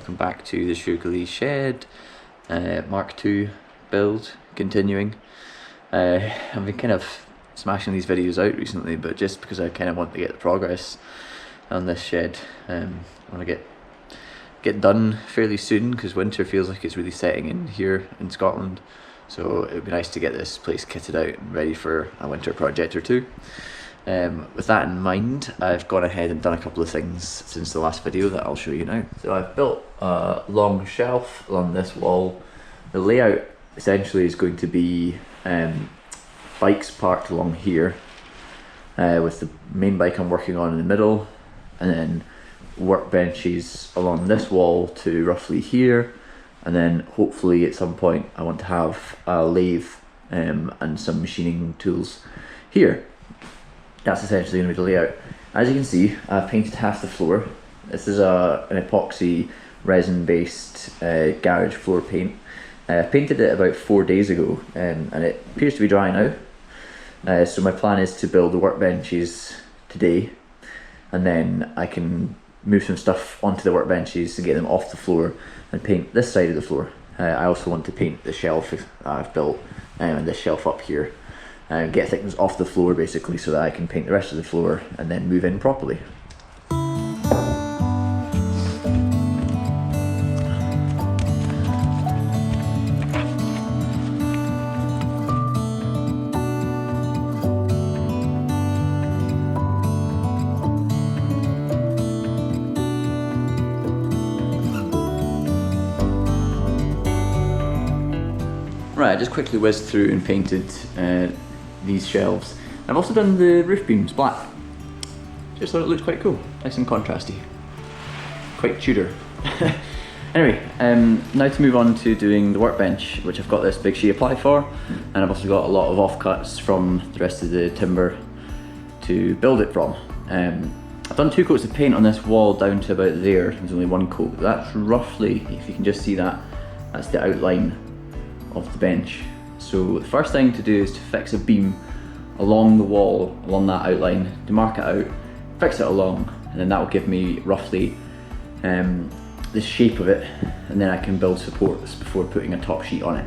welcome back to the Shoogly Shed Mark II build, continuing. I've been kind of smashing these videos out recently, but just because I kind of want to get the progress on this shed. I want to get done fairly soon because winter feels like it's really setting in here in Scotland, so it would be nice to get this place kitted out and ready for a winter project or two. With that in mind, I've gone ahead and done a couple of things since the last video that I'll show you now. So I've built a long shelf along this wall. The layout essentially is going to be bikes parked along here, with the main bike I'm working on in the middle, and then workbenches along this wall to roughly here, and then hopefully at some point I want to have a lathe and some machining tools here. That's essentially going to be the layout. As you can see, I've painted half the floor. This is an epoxy resin based garage floor paint. I painted it about 4 days ago, and it appears to be dry now. So my plan is to build the workbenches today, and then I can move some stuff onto the workbenches to get them off the floor and paint this side of the floor. I also want to paint the shelf I've built, and this shelf up here, and get things off the floor basically so that I can paint the rest of the floor and then move in properly. Right, I just quickly whizzed through and painted these shelves. I've also done the roof beams black. Just thought it looked quite cool, nice and contrasty, quite Tudor. Anyway, now to move on to doing the workbench, which I've got this big sheet of ply for, and I've also got a lot of offcuts from the rest of the timber to build it from. I've done 2 coats of paint on this wall down to about there. There's only 1 coat. That's roughly, if you can just see that, that's the outline of the bench. So the first thing to do is to fix a beam along the wall, along that outline, to mark it out, fix it along, and then that will give me roughly the shape of it, and then I can build supports before putting a top sheet on it.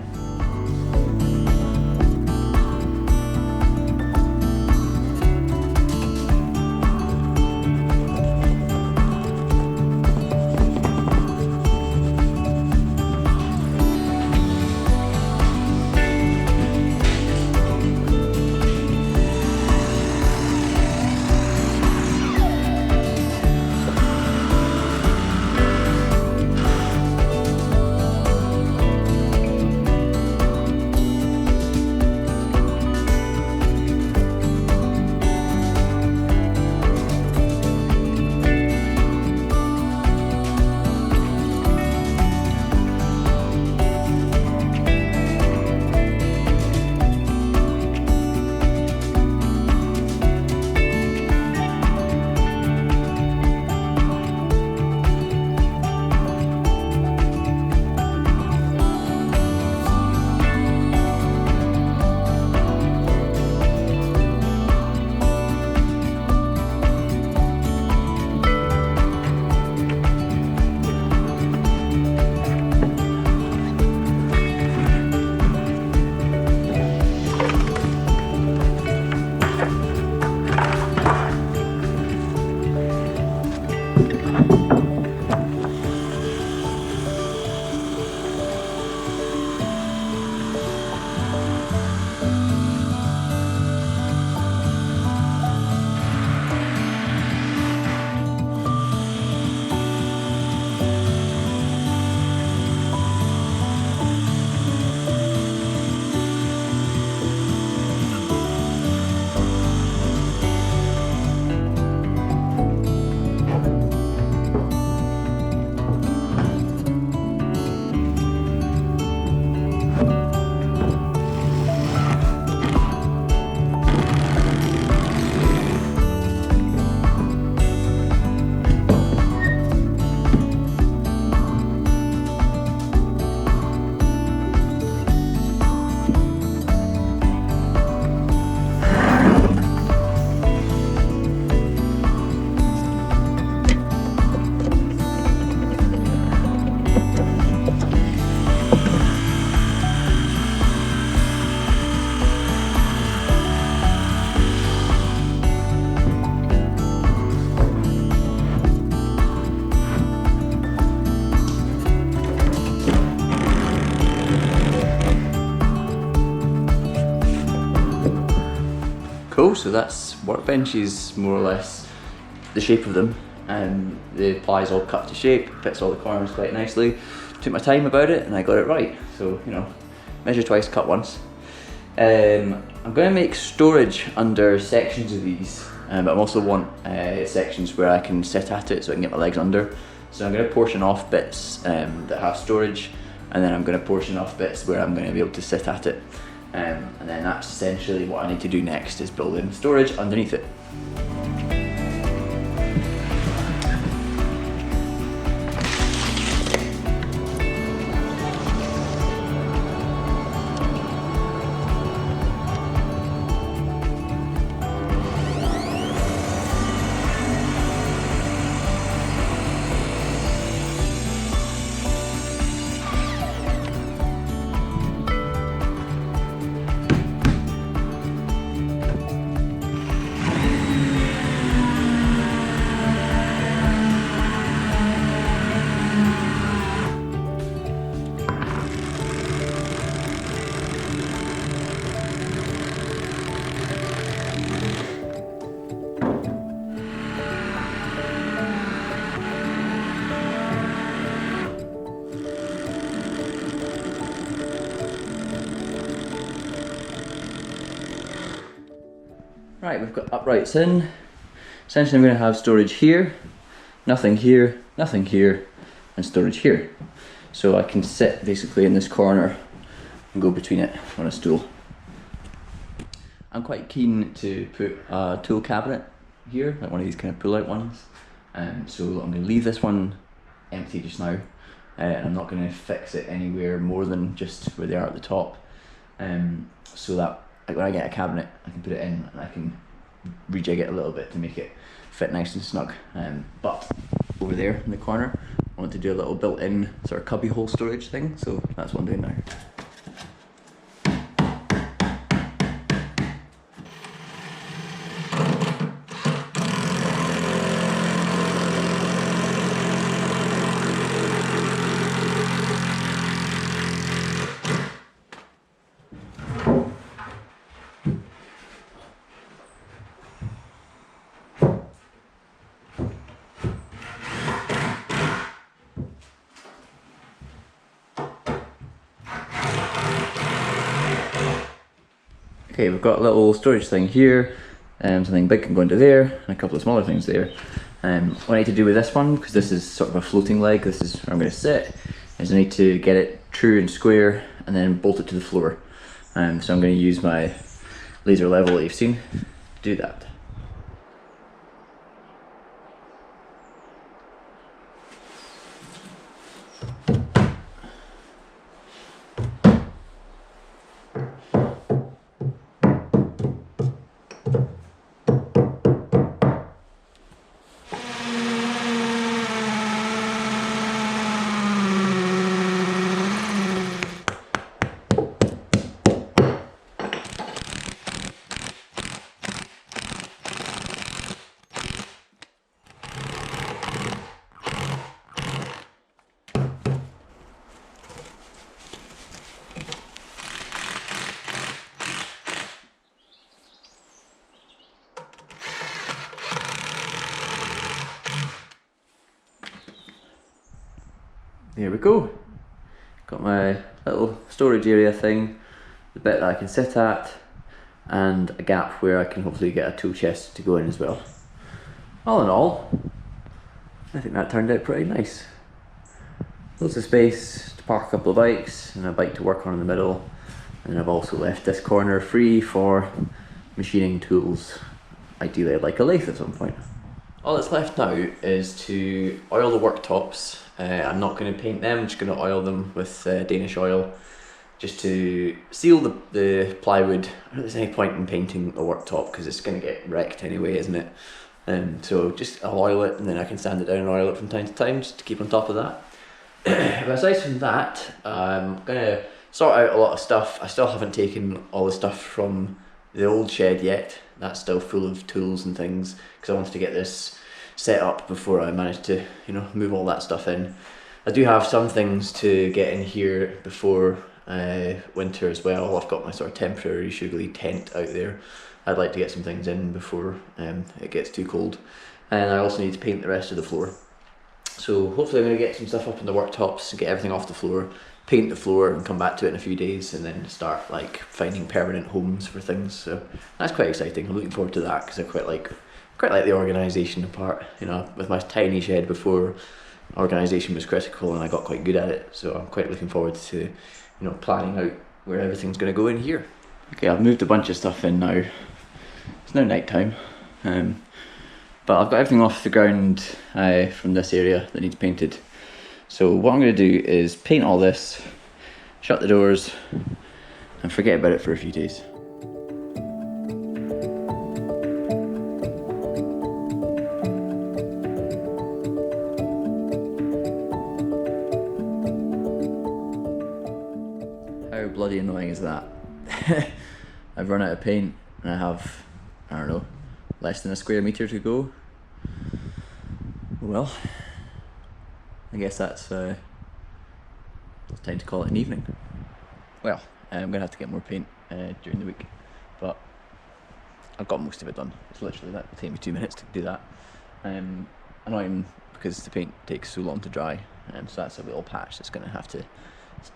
Cool, so that's workbenches, more or less the shape of them. The plies all cut to shape, fits all the corners quite nicely. Took my time about it and I got it right. So, you know, measure twice, cut once. I'm going to make storage under sections of these, but I also want sections where I can sit at it so I can get my legs under. So I'm going to portion off bits that have storage, and then I'm going to portion off bits where I'm going to be able to sit at it. And then that's essentially what I need to do next, is build in storage underneath it. Right, we've got uprights in. Essentially I'm going to have storage here, nothing here, and storage here. So I can sit basically in this corner and go between it on a stool. I'm quite keen to put a tool cabinet here, like one of these kind of pull-out ones. So I'm going to leave this one empty just now, and I'm not going to fix it anywhere more than just where they are at the top, so that like when I get a cabinet I can put it in and I can rejig it a little bit to make it fit nice and snug. But over there in the corner I want to do a little built-in sort of cubby hole storage thing, so that's what I'm doing now. Okay, we've got a little storage thing here, something big can go into there, and a couple of smaller things there. What I need to do with this one, because this is sort of a floating leg, this is where I'm going to sit, is I need to get it true and square and then bolt it to the floor. So I'm going to use my laser level that you've seen to do that. There we go. Got my little storage area thing, the bit that I can sit at, and a gap where I can hopefully get a tool chest to go in as well. All in all, I think that turned out pretty nice. Loads of space to park a couple of bikes and a bike to work on in the middle, and I've also left this corner free for machining tools. Ideally I'd like a lathe at some point. All that's left now is to oil the worktops. I'm not going to paint them, I'm just going to oil them with Danish oil just to seal the plywood. I don't think there's any point in painting a worktop because it's going to get wrecked anyway, isn't it? So just I'll oil it and then I can sand it down and oil it from time to time just to keep on top of that. But aside from that, I'm going to sort out a lot of stuff. I still haven't taken all the stuff from the old shed yet. That's still full of tools and things because I wanted to get this set up before I managed to, you know, move all that stuff in. I do have some things to get in here before winter as well. I've got my sort of temporary Shoogly tent out there. I'd like to get some things in before it gets too cold. And I also need to paint the rest of the floor. So hopefully I'm going to get some stuff up in the worktops and get everything off the floor, paint the floor and come back to it in a few days, and then start like finding permanent homes for things. So that's quite exciting. I'm looking forward to that because I quite like the organisation part. You know, with my tiny shed before, organisation was critical and I got quite good at it. So I'm quite looking forward to, you know, planning out where everything's going to go in here. Okay, I've moved a bunch of stuff in now. It's now night time. But I've got everything off the ground from this area that needs painted. So what I'm going to do is paint all this, shut the doors, and forget about it for a few days. How bloody annoying is that? I've run out of paint and I have, I don't know, less than a square metre to go. Well, I guess that's it's time to call it an evening. Well, I'm gonna have to get more paint during the week, but I've got most of it done. It's literally, that will take me 2 minutes to do that. Annoying because the paint takes so long to dry, so that's a little patch that's gonna have to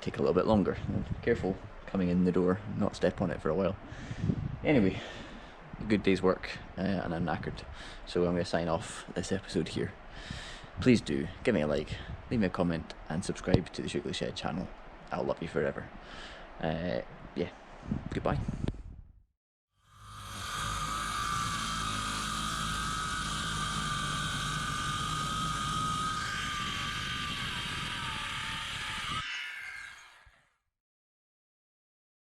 take a little bit longer. Careful coming in the door, not step on it for a while. Anyway, a good day's work and I'm knackered, so I'm going to sign off this episode here. Please do give me a like, leave me a comment and subscribe to the Shoogly Shed channel. I'll love you forever. Yeah, goodbye.